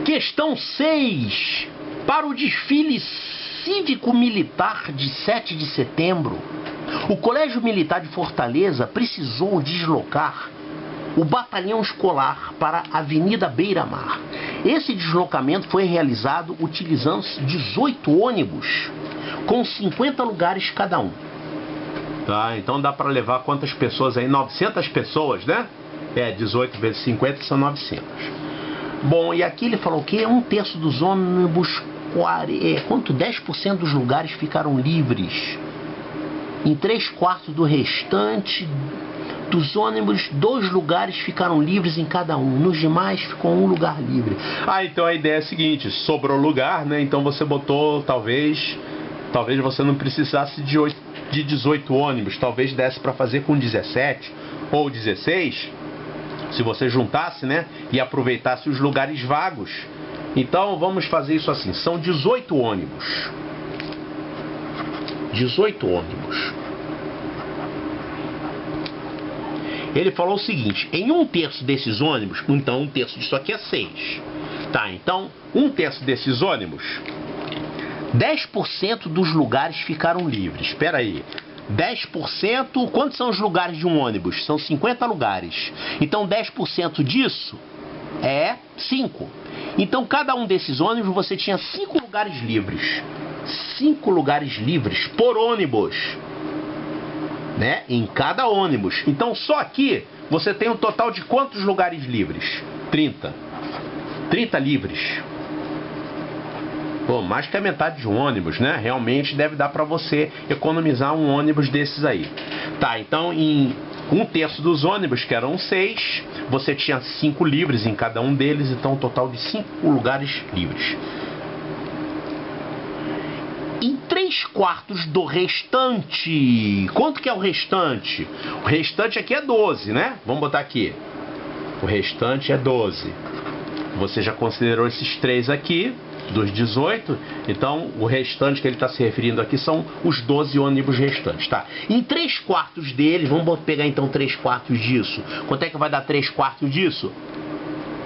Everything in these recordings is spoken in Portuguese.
Questão 6. Para o desfile cívico-militar de 7 de setembro, o Colégio Militar de Fortaleza precisou deslocar o batalhão escolar para a Avenida Beira-Mar. Esse deslocamento foi realizado utilizando 18 ônibus, com 50 lugares cada um. Tá, então dá para levar quantas pessoas aí? 900 pessoas, né? 18 vezes 50 são 900. Bom, e aqui ele falou que 1/3 dos ônibus, 10% dos lugares ficaram livres. Em 3/4 do restante dos ônibus, 2 lugares ficaram livres em cada um. Nos demais ficou 1 lugar livre. Então a ideia é a seguinte: sobrou lugar, né? Então você botou, talvez você não precisasse de 18 ônibus. Talvez desse para fazer com 17 ou 16, se você juntasse, né? E aproveitasse os lugares vagos. Então vamos fazer isso assim: são 18 ônibus. 18 ônibus. Ele falou o seguinte: em 1/3 desses ônibus, então 1/3 disso aqui é 6. Tá, então 1/3 desses ônibus, 10% dos lugares ficaram livres. Espera aí. 10%, quantos são os lugares de um ônibus? São 50 lugares. Então 10% disso é 5. Então cada um desses ônibus você tinha 5 lugares livres. 5 lugares livres por ônibus, né? Em cada ônibus. Então só aqui você tem um total de quantos lugares livres? 30. 30 livres. Pô, mais que a metade de um ônibus, né? Realmente deve dar para você economizar um ônibus desses aí. Tá, então em 1/3 dos ônibus, que eram 6, você tinha 5 livres em cada um deles, então um total de 5 lugares livres. Em 3/4 do restante, quanto que é o restante? O restante aqui é 12, né? Vamos botar aqui. O restante é 12. Você já considerou esses 3 aqui, dos 18, então o restante que ele está se referindo aqui são os 12 ônibus restantes, tá? Em 3/4 deles, vamos pegar então 3/4 disso. Quanto é que vai dar 3/4 disso?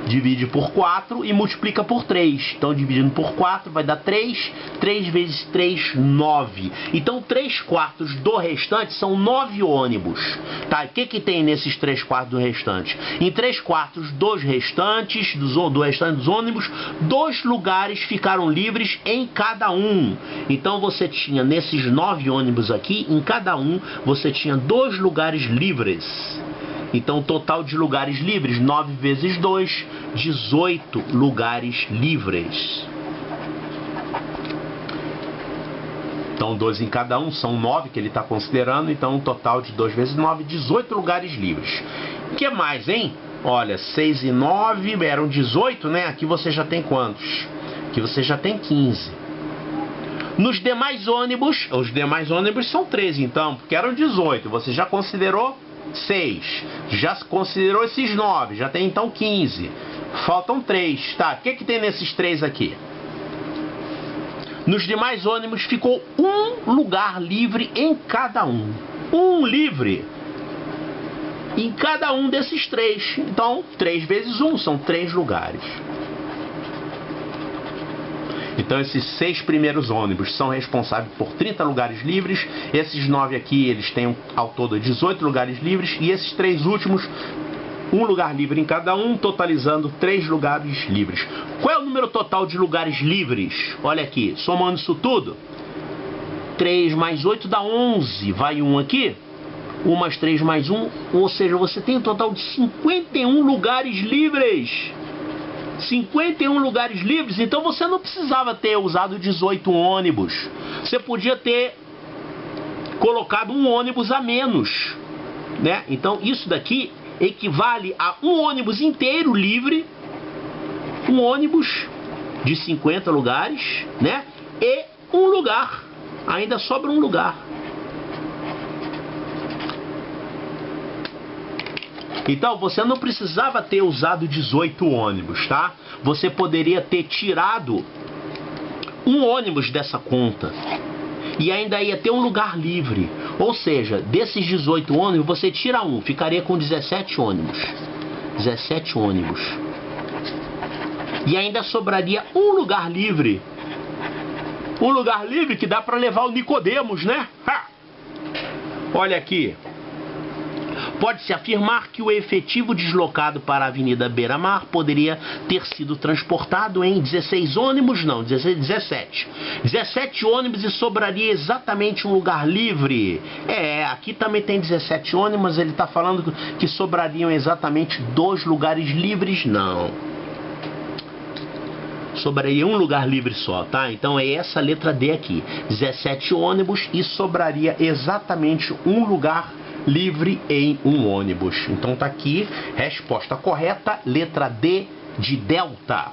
Divide por 4 e multiplica por 3. Então, dividindo por 4 vai dar 3. 3 vezes 3, 9. Então, 3/4 do restante são 9 ônibus. Tá? O que tem nesses 3/4 do restante? Em 3/4 dos restantes, do restante dos ônibus, 2 lugares ficaram livres em cada um. Então, você tinha nesses 9 ônibus aqui, em cada um, você tinha 2 lugares livres. Então, o total de lugares livres, 9 vezes 2, 18 lugares livres. Então, 12 em cada um, são 9 que ele está considerando. Então, um total de 2 vezes 9, 18 lugares livres. O que mais, hein? Olha, 6 e 9 eram 18, né? Aqui você já tem quantos? Aqui você já tem 15. Nos demais ônibus, os demais ônibus são 13, então, porque eram 18. Você já considerou 6, já considerou esses 9, já tem então 15, faltam 3, tá? O que tem nesses 3 aqui? Nos demais ônibus ficou 1 lugar livre em cada um, 1 livre em cada um desses 3, então 3 vezes 1 são 3 lugares. Então esses 6 primeiros ônibus são responsáveis por 30 lugares livres. Esses 9 aqui, eles têm ao todo 18 lugares livres. E esses 3 últimos, 1 lugar livre em cada um, totalizando 3 lugares livres. Qual é o número total de lugares livres? Olha aqui, somando isso tudo, 3 mais 8 dá 11. Vai 1 aqui, 1 mais 3 mais 1. Ou seja, você tem um total de 51 lugares livres. 51 lugares livres, então você não precisava ter usado 18 ônibus. Você podia ter colocado um ônibus a menos, né? Então isso daqui equivale a um ônibus inteiro livre, um ônibus de 50 lugares, né? E um lugar, ainda sobra um lugar. Então, você não precisava ter usado 18 ônibus, tá? Você poderia ter tirado um ônibus dessa conta e ainda ia ter um lugar livre. Ou seja, desses 18 ônibus, você tira um, ficaria com 17 ônibus. 17 ônibus. E ainda sobraria um lugar livre. Um lugar livre que dá para levar o Nicodemos, né? Ha! Olha aqui. Pode-se afirmar que o efetivo deslocado para a Avenida Beira-Mar poderia ter sido transportado em 16 ônibus, não, 17. 17 ônibus e sobraria exatamente um lugar livre. Aqui também tem 17 ônibus, ele está falando que sobrariam exatamente 2 lugares livres, não. Sobraria um lugar livre só, tá? Então é essa letra D aqui. 17 ônibus e sobraria exatamente um lugar livre em um ônibus. Então tá aqui, resposta correta, letra D de Delta.